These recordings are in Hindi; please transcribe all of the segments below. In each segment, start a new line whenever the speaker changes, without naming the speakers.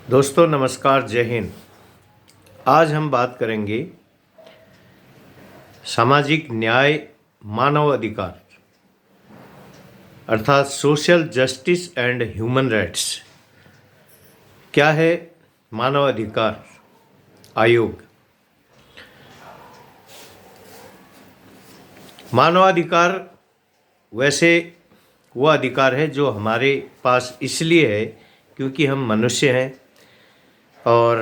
दोस्तों नमस्कार, जय हिंद। आज हम बात करेंगे सामाजिक न्याय, मानव अधिकार अर्थात social justice and human rights. क्या है मानव अधिकार आयोग? मानवाधिकार वैसे वो अधिकार है जो हमारे पास इसलिए है क्योंकि हम मनुष्य हैं और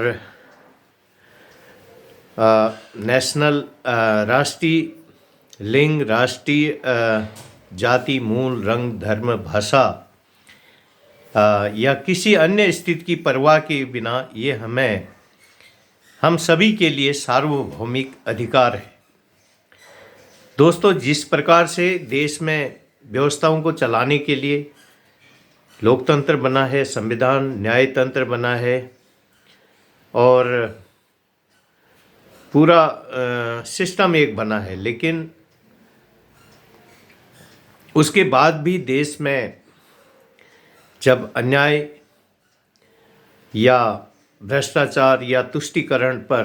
नेशनल राष्ट्रीय लिंग, राष्ट्रीय जाति, मूल, रंग, धर्म, भाषा या किसी अन्य स्थिति की परवाह के बिना ये हम सभी के लिए सार्वभौमिक अधिकार है। दोस्तों, जिस प्रकार से देश में व्यवस्थाओं को चलाने के लिए लोकतंत्र बना है, संविधान, न्यायतंत्र बना है और पूरा सिस्टम एक बना है, लेकिन उसके बाद भी देश में जब अन्याय या भ्रष्टाचार या तुष्टीकरण पर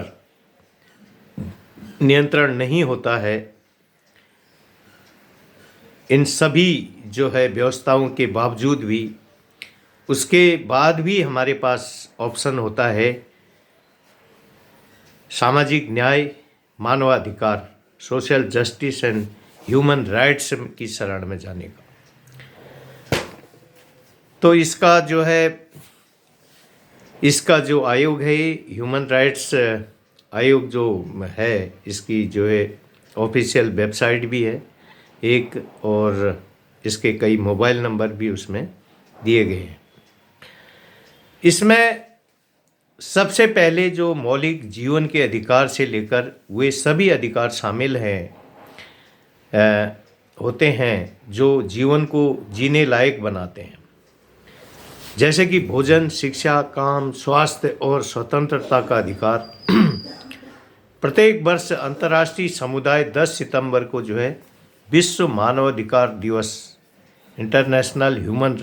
नियंत्रण नहीं होता है, इन सभी जो है व्यवस्थाओं के बावजूद भी, उसके बाद भी हमारे पास ऑप्शन होता है सामाजिक न्याय, मानवाधिकार, social justice and human rights की शरण में जाने का। तो इसका जो आयोग है, ह्यूमन राइट्स आयोग जो है, इसकी जो है ऑफिशियल वेबसाइट भी है एक, और इसके कई मोबाइल नंबर भी उसमें दिए गए हैं। इसमें सबसे पहले जो मौलिक जीवन के अधिकार से लेकर वे सभी अधिकार शामिल होते हैं जो जीवन को जीने लायक बनाते हैं, जैसे कि भोजन, शिक्षा, काम, स्वास्थ्य और स्वतंत्रता का अधिकार। प्रत्येक वर्ष अंतर्राष्ट्रीय समुदाय 10 सितंबर को जो है विश्व मानवाधिकार दिवस, इंटरनेशनल ह्यूमन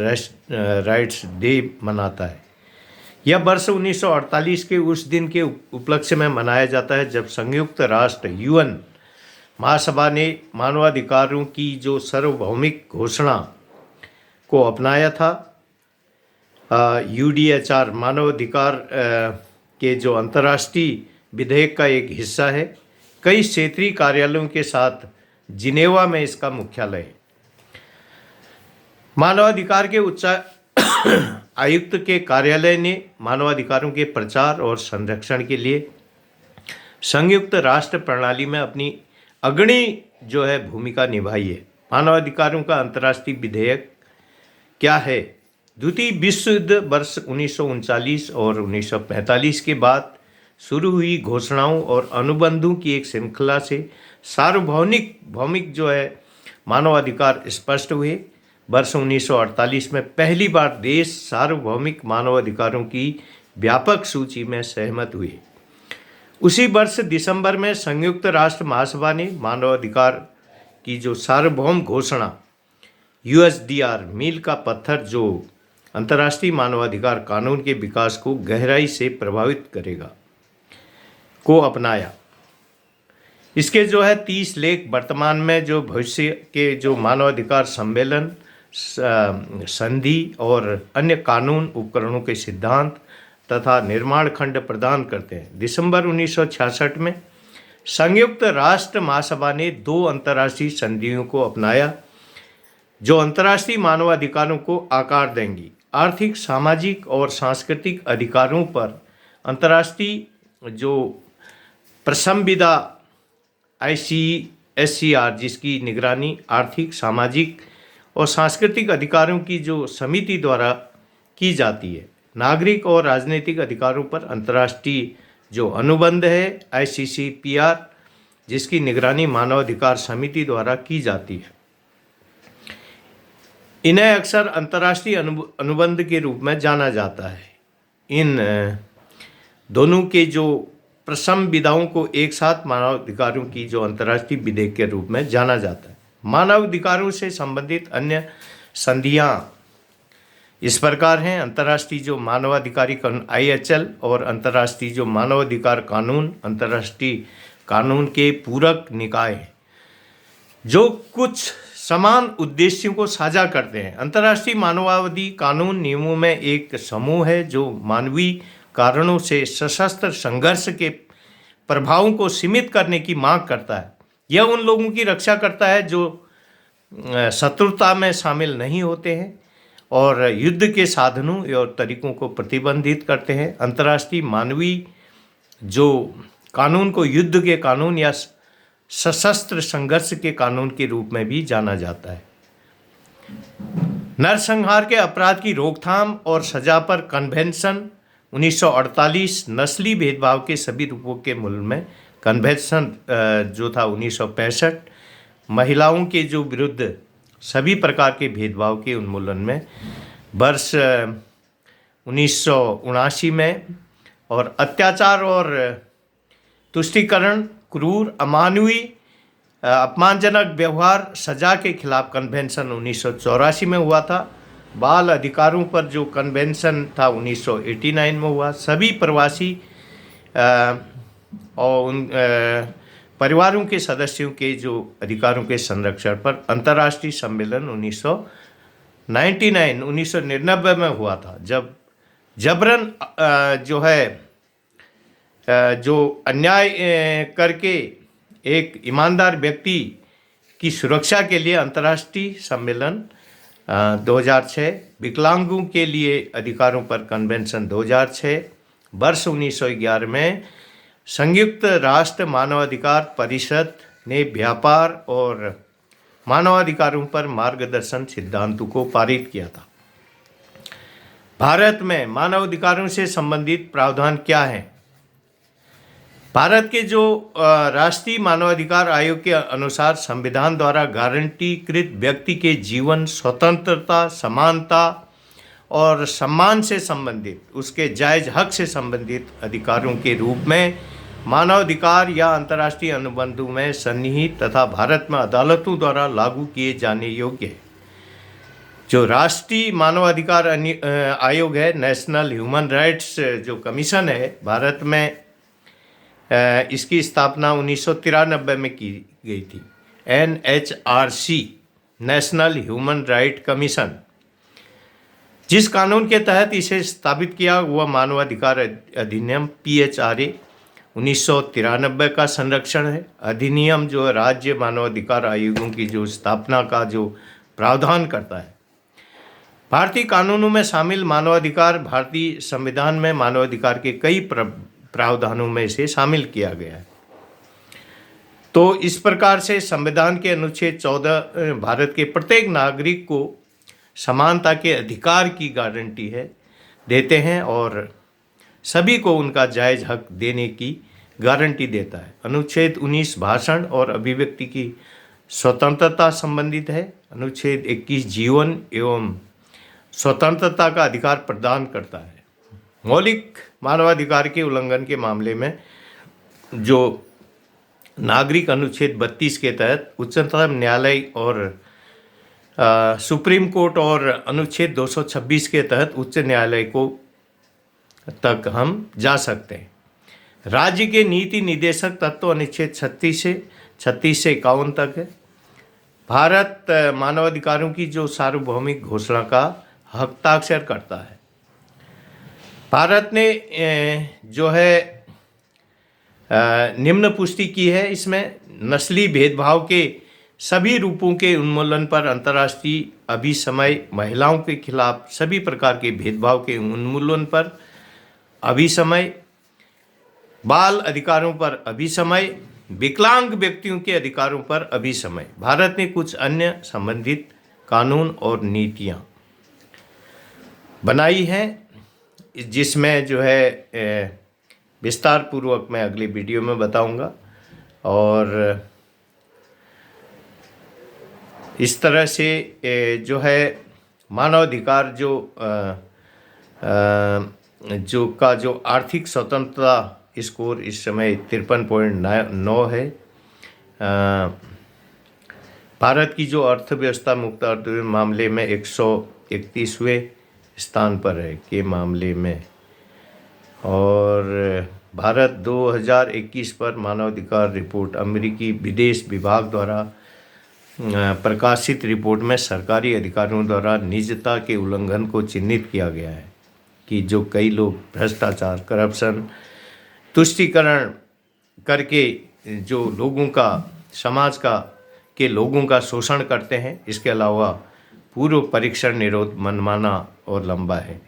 राइट्स डे मनाता है। यह वर्ष 1948 के उस दिन के उपलक्ष्य में मनाया जाता है जब संयुक्त राष्ट्र यूएन महासभा ने मानवाधिकारों की जो सार्वभौमिक घोषणा को अपनाया था। यूडीएचआर मानवाधिकार के जो अंतर्राष्ट्रीय विधेयक का एक हिस्सा है। कई क्षेत्रीय कार्यालयों के साथ जिनेवा में इसका मुख्यालय है। मानवाधिकार के उच्च आयुक्त के कार्यालय ने मानवाधिकारों के प्रचार और संरक्षण के लिए संयुक्त राष्ट्र प्रणाली में अपनी अग्रणी जो है भूमिका निभाई है। मानवाधिकारों का अंतर्राष्ट्रीय विधेयक क्या है? द्वितीय विश्व युद्ध वर्ष 1939 और 1945 के बाद शुरू हुई घोषणाओं और अनुबंधों की एक श्रृंखला से सार्वभौमिक जो है मानवाधिकार स्पष्ट हुए। वर्ष 1948 में पहली बार देश सार्वभौमिक मानवाधिकारों की व्यापक सूची में सहमत हुए। उसी वर्ष दिसंबर में संयुक्त राष्ट्र महासभा ने मानवाधिकार की जो सार्वभौम घोषणा, यूएसडीआर मील का पत्थर जो अंतर्राष्ट्रीय मानवाधिकार कानून के विकास को गहराई से प्रभावित करेगा, को अपनाया। इसके जो है 30 लेख वर्तमान में जो भविष्य के जो मानवाधिकार सम्मेलन, संधि और अन्य कानून उपकरणों के सिद्धांत तथा निर्माण खंड प्रदान करते हैं। दिसंबर 1966 में संयुक्त राष्ट्र महासभा ने 2 अंतर्राष्ट्रीय संधियों को अपनाया जो अंतर्राष्ट्रीय मानवाधिकारों को आकार देंगी। आर्थिक, सामाजिक और सांस्कृतिक अधिकारों पर अंतर्राष्ट्रीय जो प्रसंविदा ICSCR, जिसकी निगरानी आर्थिक, सामाजिक और सांस्कृतिक अधिकारों की जो समिति द्वारा की जाती है। नागरिक और राजनीतिक अधिकारों पर अंतर्राष्ट्रीय जो अनुबंध है ICCPR, जिसकी निगरानी मानवाधिकार समिति द्वारा की जाती है। इन्हें अक्सर अंतर्राष्ट्रीय अनुबंध के रूप में जाना जाता है। इन दोनों के जो प्रसंविधाओं को एक साथ मानवाधिकारों की जो अंतर्राष्ट्रीय विधेयक के रूप में जाना जाता है। मानवाधिकारों से संबंधित अन्य संधियां इस प्रकार हैं अंतर्राष्ट्रीय जो मानवाधिकारी कानून IHL और अंतर्राष्ट्रीय जो मानवाधिकार कानून अंतर्राष्ट्रीय कानून के पूरक निकाय हैं जो कुछ समान उद्देश्यों को साझा करते हैं। अंतर्राष्ट्रीय मानवाधिकार कानून नियमों में एक समूह है जो मानवीय कारणों से सशस्त्र संघर्ष के प्रभावों को सीमित करने की मांग करता है। यह उन लोगों की रक्षा करता है जो शत्रुता में शामिल नहीं होते हैं और युद्ध के साधनों और तरीकों को प्रतिबंधित करते हैं। अंतर्राष्ट्रीय मानवीय जो कानून को युद्ध के कानून या सशस्त्र संघर्ष के कानून के रूप में भी जाना जाता है। नरसंहार के अपराध की रोकथाम और सजा पर कन्वेंशन 1948, नस्ली भेदभाव के सभी रूपों के मूल में कन्वेंशन जो था 1965, महिलाओं के जो विरुद्ध सभी प्रकार के भेदभाव के उन्मूलन में वर्ष 1979 में, और अत्याचार और तुष्टीकरण, क्रूर, अमानवीय, अपमानजनक व्यवहार, सजा के खिलाफ कन्वेंशन 1984 में हुआ था। बाल अधिकारों पर जो कन्वेंशन था 1989 में हुआ। सभी प्रवासी और उन परिवारों के सदस्यों के जो अधिकारों के संरक्षण पर अंतर्राष्ट्रीय सम्मेलन 1999 में हुआ था, जब जबरन जो है जो अन्याय करके एक ईमानदार व्यक्ति की सुरक्षा के लिए अंतर्राष्ट्रीय सम्मेलन 2006, विकलांगों के लिए अधिकारों पर कन्वेंशन 2006, वर्ष 1911 में संयुक्त राष्ट्र मानवाधिकार परिषद ने व्यापार और मानवाधिकारों पर मार्गदर्शन सिद्धांतों को पारित किया था। भारत में मानवाधिकारों से संबंधित प्रावधान क्या हैं? भारत के जो राष्ट्रीय मानवाधिकार आयोग के अनुसार संविधान द्वारा गारंटीकृत व्यक्ति के जीवन, स्वतंत्रता, समानता और सम्मान से संबंधित उसके जायज हक से संबंधित अधिकारों के रूप में मानवाधिकार या अंतर्राष्ट्रीय अनुबंधों में सन्निहित तथा भारत में अदालतों द्वारा लागू किए जाने योग्य है। जो राष्ट्रीय मानवाधिकार आयोग है, नेशनल ह्यूमन राइट्स जो कमीशन है, भारत में इसकी स्थापना 1993 में की गई थी। NHRC, national human right commission, जिस कानून के तहत इसे स्थापित किया वह मानवाधिकार अधिनियम PHRA 1993 का संरक्षण है। अधिनियम जो राज्य मानवाधिकार आयोगों की जो स्थापना का जो प्रावधान करता है। भारतीय कानूनों में शामिल मानवाधिकार भारतीय संविधान में मानवाधिकार के कई प्रावधानों में इसे शामिल किया गया है। तो इस प्रकार से संविधान के अनुच्छेद 14 भारत के प्रत्येक नागरिक को समानता के अधिकार की गारंटी देते हैं और सभी को उनका जायज हक देने की गारंटी देता है। अनुच्छेद 19 भाषण और अभिव्यक्ति की स्वतंत्रता संबंधित है। अनुच्छेद 21 जीवन एवं स्वतंत्रता का अधिकार प्रदान करता है। मौलिक मानवाधिकार के उल्लंघन के मामले में जो नागरिक अनुच्छेद 32 के तहत उच्चतम न्यायालय और सुप्रीम कोर्ट और अनुच्छेद 226 के तहत उच्च न्यायालय को तक हम जा सकते हैं। राज्य के नीति निदेशक तत्व अनुच्छेद 36 से 51 तक है। भारत मानवाधिकारों की जो सार्वभौमिक घोषणा का हस्ताक्षर करता है। भारत ने जो है निम्न पुष्टि की है, इसमें नस्ली भेदभाव के सभी रूपों के उन्मूलन पर अंतर्राष्ट्रीय अभिसमय, महिलाओं के खिलाफ सभी प्रकार के भेदभाव के उन्मूलन पर अभिसमय, बाल अधिकारों पर अभिसमय, विकलांग व्यक्तियों के अधिकारों पर अभिसमय। भारत ने कुछ अन्य संबंधित कानून और नीतियां बनाई हैं, जिसमें जो है विस्तार पूर्वक मैं अगली वीडियो में बताऊंगा। और इस तरह से जो है मानवाधिकार जो आर्थिक स्वतंत्रता स्कोर इस समय 53.9 है। भारत की जो अर्थव्यवस्था मुक्त अर्थव्यवस्था मामले में 131वें स्थान पर है के मामले में। और भारत 2021 पर मानवाधिकार रिपोर्ट अमेरिकी विदेश विभाग द्वारा प्रकाशित रिपोर्ट में सरकारी अधिकारियों द्वारा निजता के उल्लंघन को चिन्हित किया गया है कि जो कई लोग भ्रष्टाचार, करप्शन, तुष्टीकरण करके जो लोगों का, समाज का के लोगों का शोषण करते हैं। इसके अलावा पूर्व परीक्षण निरोध मनमाना और लंबा है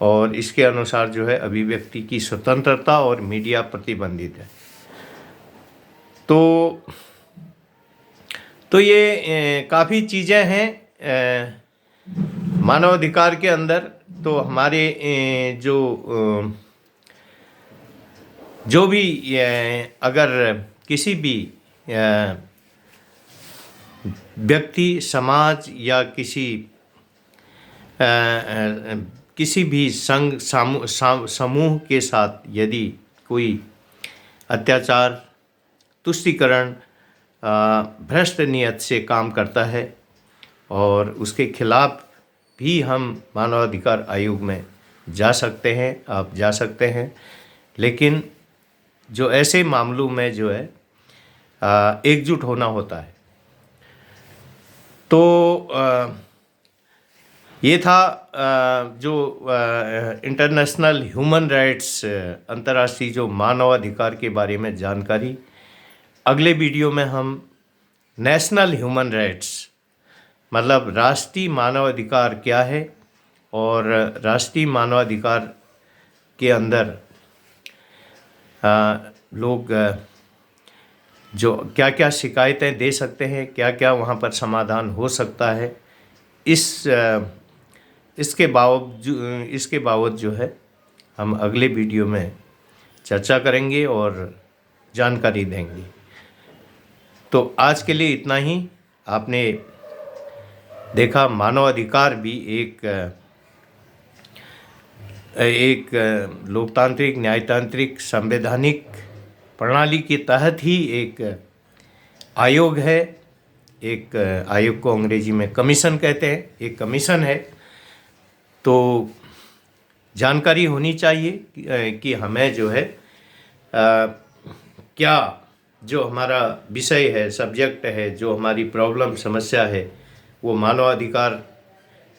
और इसके अनुसार जो है अभिव्यक्ति की स्वतंत्रता और मीडिया प्रतिबंधित है। तो ये काफ़ी चीज़ें हैं मानवाधिकार के अंदर। तो हमारे जो भी अगर किसी भी व्यक्ति, समाज या किसी भी संघ समूह के साथ यदि कोई अत्याचार, तुष्टीकरण, भ्रष्ट नियत से काम करता है और उसके खिलाफ भी हम मानवाधिकार आयोग में जा सकते हैं, आप जा सकते हैं। लेकिन जो ऐसे मामलों में जो है एकजुट होना होता है। तो ये था जो इंटरनेशनल ह्यूमन राइट्स, अंतर्राष्ट्रीय जो मानवाधिकार के बारे में जानकारी। अगले वीडियो में हम नेशनल ह्यूमन राइट्स मतलब राष्ट्रीय मानवाधिकार क्या है और राष्ट्रीय मानवाधिकार के अंदर लोग जो क्या क्या शिकायतें दे सकते हैं, क्या क्या वहाँ पर समाधान हो सकता है, इसके बावत जो है हम अगले वीडियो में चर्चा करेंगे और जानकारी देंगे। तो आज के लिए इतना ही। आपने देखा मानवाधिकार भी एक लोकतांत्रिक, न्यायतांत्रिक, संवैधानिक प्रणाली के तहत ही एक आयोग है। एक आयोग को अंग्रेजी में कमीशन कहते हैं, एक कमीशन है। तो जानकारी होनी चाहिए कि हमें जो है क्या जो हमारा विषय है, सब्जेक्ट है, जो हमारी प्रॉब्लम, समस्या है, वो मानवाधिकार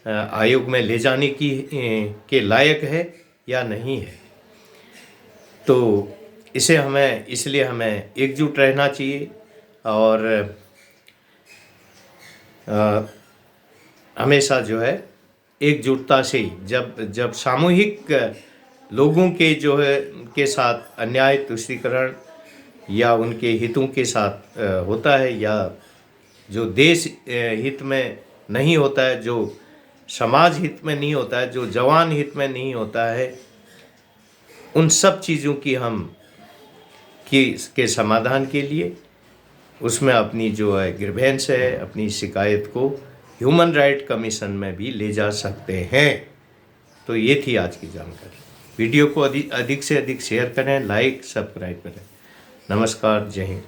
आयोग में ले जाने के लायक है या नहीं है। तो इसलिए हमें एकजुट रहना चाहिए और हमेशा जो है एकजुटता से जब सामूहिक लोगों के जो है के साथ अन्याय, तुष्टीकरण या उनके हितों के साथ होता है, या जो देश हित में नहीं होता है, जो समाज हित में नहीं होता है, जो जवान हित में नहीं होता है, उन सब चीज़ों की के समाधान के लिए उसमें अपनी जो है ग्रीवेंस है, अपनी शिकायत को ह्यूमन राइट कमीशन में भी ले जा सकते हैं। तो ये थी आज की जानकारी। वीडियो को अधिक से अधिक शेयर करें, लाइक, सब्सक्राइब करें। नमस्कार, जय हिंद।